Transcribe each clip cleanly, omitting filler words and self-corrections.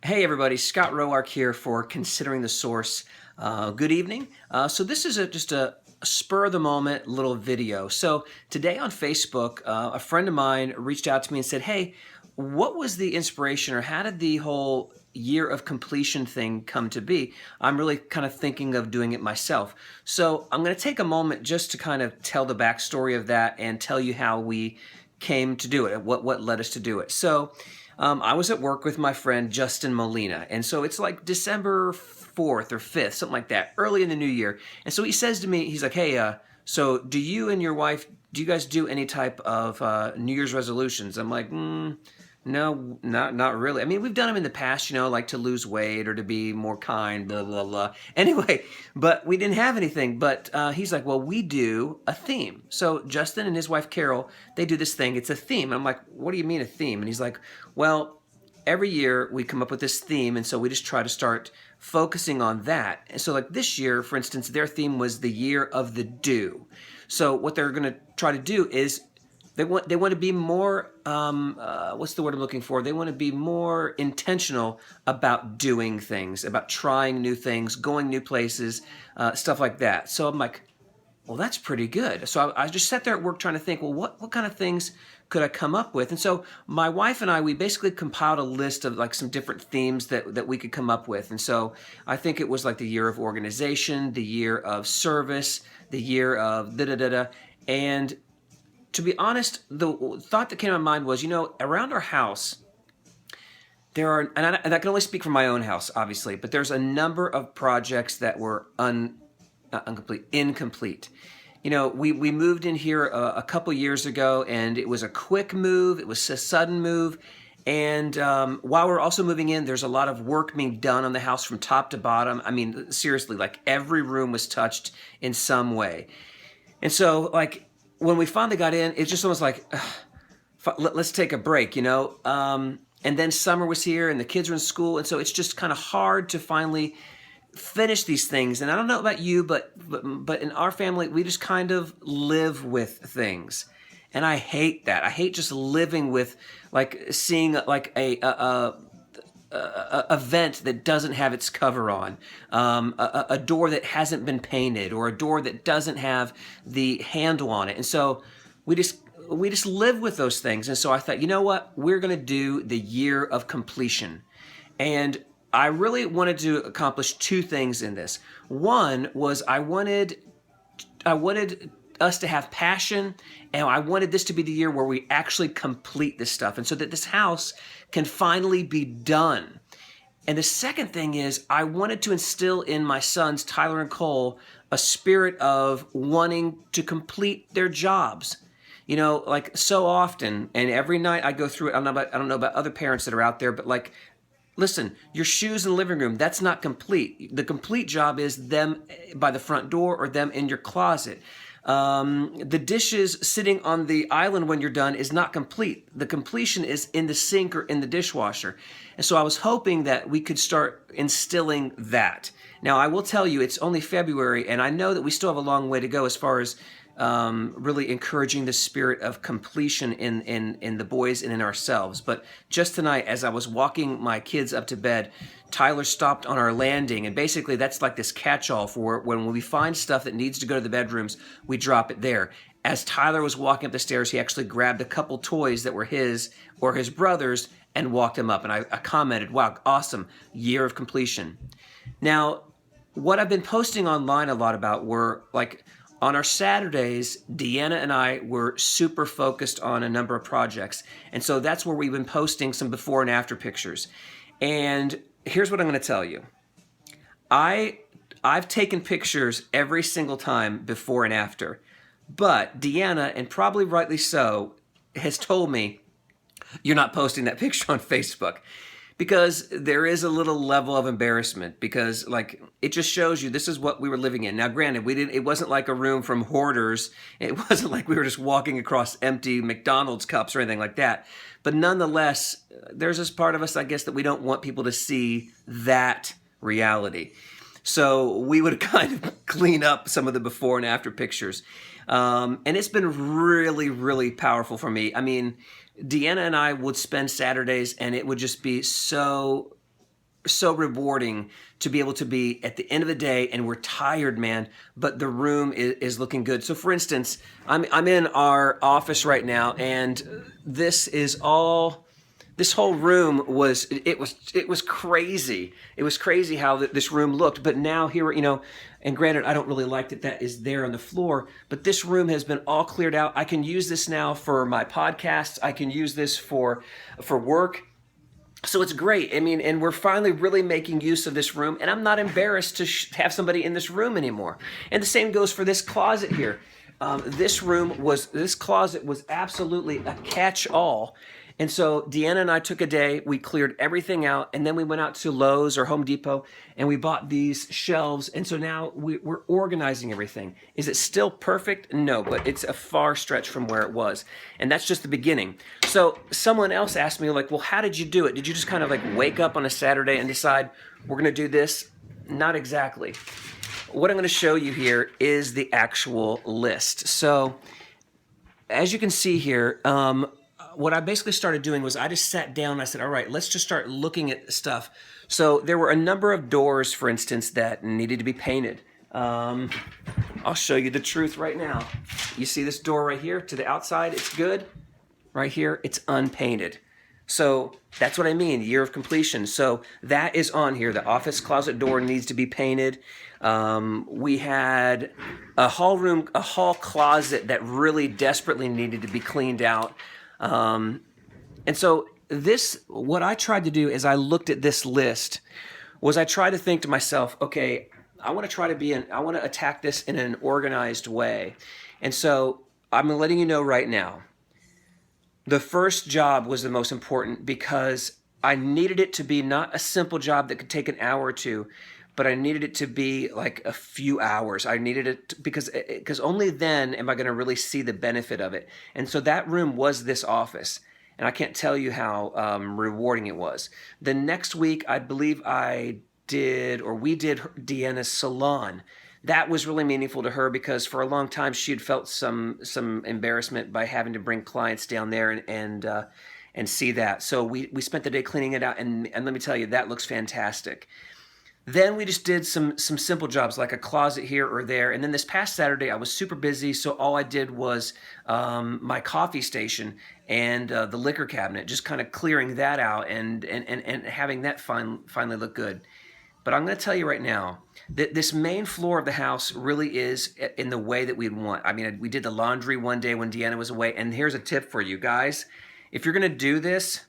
Hey everybody, Scott Roark here for Considering the Source. Good evening. So this is just a spur of the moment little video. So today on Facebook, a friend of mine reached out to me and said, hey, what was the inspiration or how did the whole year of completion thing come to be? I'm really kind of thinking of doing it myself. So I'm going to take a moment just to kind of tell the backstory of that and tell you how we came to do it, what led us to do it. So I was at work with my friend Justin Molina, and so it's like December 4th or 5th, something like that, early in the new year. And so he says to me, he's like, hey, so do you and your wife, do you guys do any type of New Year's resolutions? I'm like, no, not really. I mean, we've done them in the past, like to lose weight or to be more kind, blah, blah, blah. Anyway, but we didn't have anything. But he's like, well, we do a theme. So Justin and his wife, Carol, they do this thing. It's a theme. And I'm like, what do you mean a theme? And he's like, well, every year we come up with this theme. And so we just try to start focusing on that. And so like this year, for instance, their theme was the year of the do. So what they're going to try to do is they want to be more, what's the word I'm looking for? They want to be more intentional about doing things, about trying new things, going new places, stuff like that. So I'm like, well, that's pretty good. So I just sat there at work trying to think, well, what kind of things could I come up with? And so my wife and I, we basically compiled a list of like some different themes that we could come up with. And so I think it was like the year of organization, the year of service, the year of da-da-da-da. And to be honest, the thought that came to my mind was, around our house, there are, and I can only speak for my own house, obviously, but there's a number of projects that were incomplete. We moved in here a couple years ago, and it was a quick move. It was a sudden move. And while we're also moving in, there's a lot of work being done on the house from top to bottom. I mean, seriously, like every room was touched in some way. And so, like, when we finally got in, it just almost like, let's take a break, And then summer was here and the kids were in school. And so it's just kind of hard to finally finish these things. And I don't know about you, but in our family, we just kind of live with things. And I hate that. I hate just living with, like, seeing like a vent that doesn't have its cover on, a door that hasn't been painted, or a door that doesn't have the handle on it. And so we just live with those things. And so I thought, you know what? We're going to do the year of completion. And I really wanted to accomplish two things in this. One was I wanted us to have passion, and I wanted this to be the year where we actually complete this stuff, and so that this house can finally be done. And the second thing is I wanted to instill in my sons, Tyler and Cole, a spirit of wanting to complete their jobs. Like so often, and every night I go through it. I don't know about other parents that are out there, but like, listen, your shoes in the living room, that's not complete. The complete job is them by the front door or them in your closet. The dishes sitting on the island when you're done is not complete. The completion is in the sink or in the dishwasher. And so I was hoping that we could start instilling that. Now, I will tell you, it's only February, and I know that we still have a long way to go as far as really encouraging the spirit of completion in the boys and in ourselves. But just tonight, as I was walking my kids up to bed, Tyler stopped on our landing, and basically that's like this catch-all for when we find stuff that needs to go to the bedrooms, we drop it there. As Tyler was walking up the stairs, he actually grabbed a couple toys that were his or his brother's and walked them up. And I commented, wow, awesome, year of completion. Now, what I've been posting online a lot about were like, on our Saturdays, Deanna and I were super focused on a number of projects. And so that's where we've been posting some before and after pictures. And here's what I'm going to tell you. I've taken pictures every single time before and after. But Deanna, and probably rightly so, has told me, you're not posting that picture on Facebook. Because there is a little level of embarrassment, because like it just shows you this is what we were living in. Now, granted, it wasn't like a room from hoarders. It wasn't like we were just walking across empty McDonald's cups or anything like that. But nonetheless, there's this part of us, I guess, that we don't want people to see that reality. So we would kind of clean up some of the before and after pictures. And it's been really, really powerful for me. I mean, Deanna and I would spend Saturdays, and it would just be so so rewarding to be able to be at the end of the day, and we're tired, man, but the room is looking good. So for instance, I'm in our office right now, and this whole room was crazy. It was crazy how this room looked. But now here, and granted, I don't really like that is there on the floor, but this room has been all cleared out. I can use this now for my podcasts. I can use this for work. So it's great. I mean, and we're finally really making use of this room, and I'm not embarrassed to have somebody in this room anymore. And the same goes for this closet here. This closet was absolutely a catch-all. And so Deanna and I took a day, we cleared everything out, and then we went out to Lowe's or Home Depot, and we bought these shelves. And so now we're organizing everything. Is it still perfect? No, but it's a far stretch from where it was. And that's just the beginning. So someone else asked me, like, well, how did you do it? Did you just kind of like wake up on a Saturday and decide we're going to do this? Not exactly. What I'm going to show you here is the actual list. So as you can see here, what I basically started doing was I just sat down and I said, all right, let's just start looking at stuff. So there were a number of doors, for instance, that needed to be painted. I'll show you the truth right now. You see this door right here to the outside? It's good. Right here, it's unpainted. So that's what I mean, year of completion. So that is on here. The office closet door needs to be painted. We had a hall closet that really desperately needed to be cleaned out. And so what I tried to do as I looked at this list was I tried to think to myself, okay, I want to attack this in an organized way. And so I'm letting you know right now, the first job was the most important because I needed it to be not a simple job that could take an hour or two, but I needed it to be like a few hours. I needed it because only then am I going to really see the benefit of it. And so that room was this office. And I can't tell you how rewarding it was. The next week, I believe we did Deanna's salon. That was really meaningful to her because for a long time she had felt some embarrassment by having to bring clients down there and see that. So we spent the day cleaning it out, and let me tell you, that looks fantastic. Then we just did some simple jobs like a closet here or there. And then this past Saturday, I was super busy, so all I did was my coffee station and the liquor cabinet, just kind of clearing that out and having that finally look good. But I'm going to tell you right now that this main floor of the house really is in the way that we'd want. I mean, we did the laundry one day when Deanna was away. And here's a tip for you guys. If you're going to do this,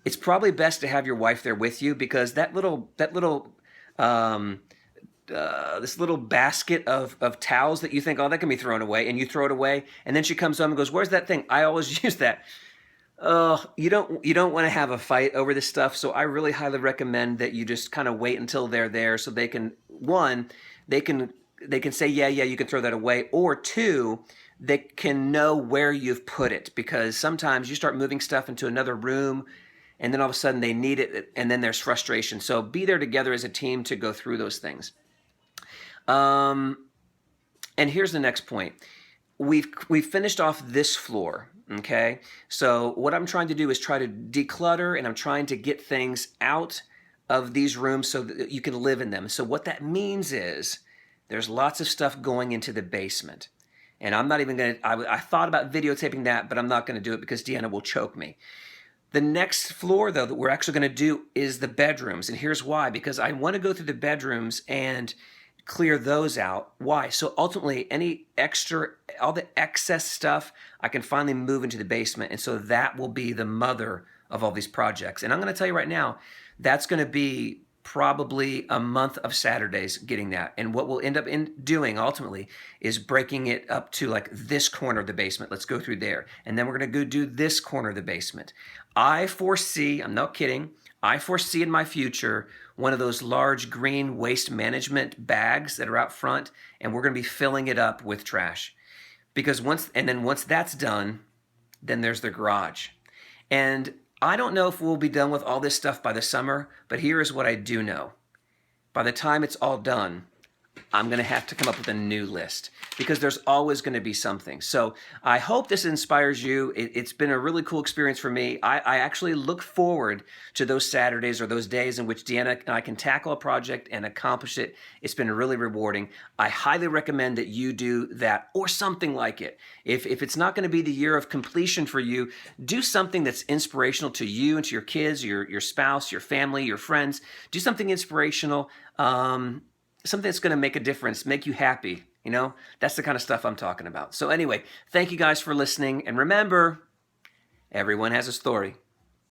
it's probably best to have your wife there with you because this little basket of towels that you think, oh, that can be thrown away, and you throw it away, and then she comes home and goes, where's that thing? I always use that. You don't want to have a fight over this stuff, so I really highly recommend that you just kind of wait until they're there so they can say, yeah, you can throw that away, or two, they can know where you've put it, because sometimes you start moving stuff into another room and then all of a sudden they need it, and then there's frustration. So be there together as a team to go through those things. And here's the next point. We've finished off this floor, okay? So what I'm trying to do is try to declutter, and I'm trying to get things out of these rooms so that you can live in them. So what that means is there's lots of stuff going into the basement. And I'm not even going to, I thought about videotaping that, but I'm not going to do it because Deanna will choke me. The next floor, though, that we're actually going to do is the bedrooms. And here's why. Because I want to go through the bedrooms and clear those out. Why? So ultimately, all the excess stuff, I can finally move into the basement. And so that will be the mother of all these projects. And I'm going to tell you right now, that's going to be probably a month of Saturdays getting that. And what we'll end up doing ultimately is breaking it up to like this corner of the basement. Let's go through there. And then we're going to go do this corner of the basement. I foresee, I'm not kidding, I foresee in my future one of those large green waste management bags that are out front, and we're going to be filling it up with trash. Because once that's done, then there's the garage. And I don't know if we'll be done with all this stuff by the summer, but here is what I do know. By the time it's all done, I'm going to have to come up with a new list because there's always going to be something. So I hope this inspires you. It's been a really cool experience for me. I actually look forward to those Saturdays or those days in which Deanna and I can tackle a project and accomplish it. It's been really rewarding. I highly recommend that you do that or something like it. If it's not going to be the year of completion for you, do something that's inspirational to you and to your kids, your spouse, your family, your friends. Do something inspirational. Something that's going to make a difference, make you happy. That's the kind of stuff I'm talking about. So anyway, thank you guys for listening. And remember, everyone has a story.